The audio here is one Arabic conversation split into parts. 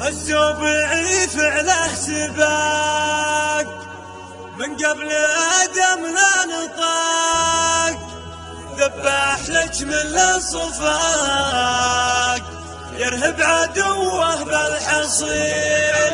السبعي فعله سباق من قبل آدم لا نطاق، ذبح لك من الصفاق يرهب عدوه بالحصير.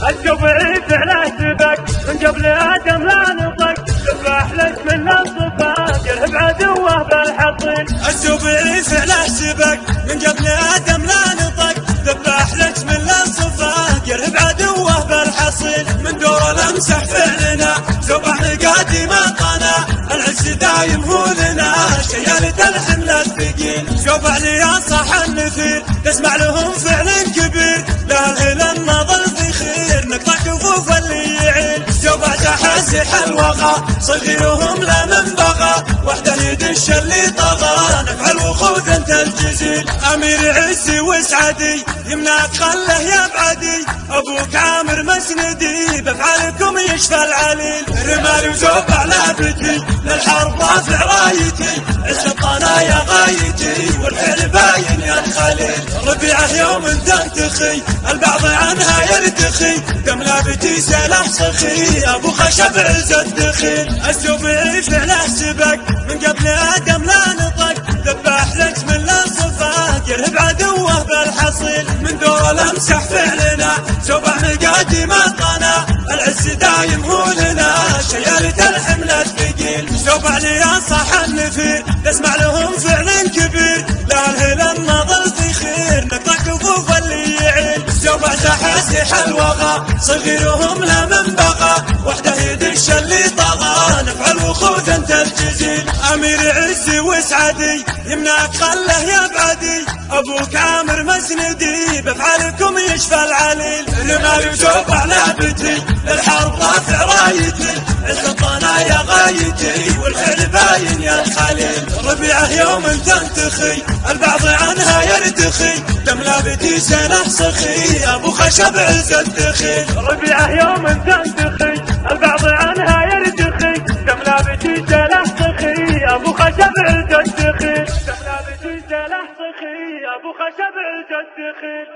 السبعي فعله سباق من قبل آدم لا نطق، ذبح لك من الصفاق يرهب عدوه بالحصير. السبعي فعله سباق من قبل آدم لا نطق، ذبح لك من الصفاق يرهب عدوه بالحصيل. من دور الامسح فعلنا سبح نقادي ما طنا، العز دايم هو لنا شيالة الحمل الثقيل. شوف عليا صح النثير تسمع لهم فعل كبير، لا الهلال نظل في خير نقطع كفوف اللي يعيل. شوف تحسح الوغى صغيرهم لا من بغى، وحده يدش اللي طغى نفع الوخوذ انت الجزيل. امير عزي وسعدي يمناك خله يبعدي، ابوك عامر مسندي بافعالكم يشفى العليل. رمال وزوب على بدي للحرب رافع رايتي، عز الطنايا غايتي والفعل باين يا الخليل. ربيعه يوم تنتخي البعض عنها يرتخي، دم لابتي سلاح سخي ابو خشب عز الدخيل. السبعي فعله سبق من قبل ادم لا نطق، ذبح لك من الصفاق يرهب عدوه بالحصيل. من دور الامسح فعلنا سبح نقادي ما طنا، العز دايم هو لنا شيالة الحمل الثقيل. سبح ليا صح النفير تسمع لهم فعل كبير، لا الهلال نظل في خير نقطع كفوف اللي يعيل. سبح تحسح الوغى صغيرهم لا من بغى، وحده يدش اللي طغى نفع الوخوذ انت الجزيل. امير عزي وسعدي يمناك خله يبعدي، ابوك عامر مسندي بافعالكم يشفى العليل. رمال وشوف على بتي للحرب رافع رايتي، عز الطنايا غايتي والفعل باين يا الخليل. ربيعه يوم تنتخي البعض عنها يرتخي، دم لابتي سلاح سخي ابو خشب عز الدخيل. ربيعه يوم تنتخي البعض عنها يرتخي، دم لابتي سلاح سخي ابو خشب عز الدخيل. دم لابتي سلاح سخي ابو خشب عز الدخيل.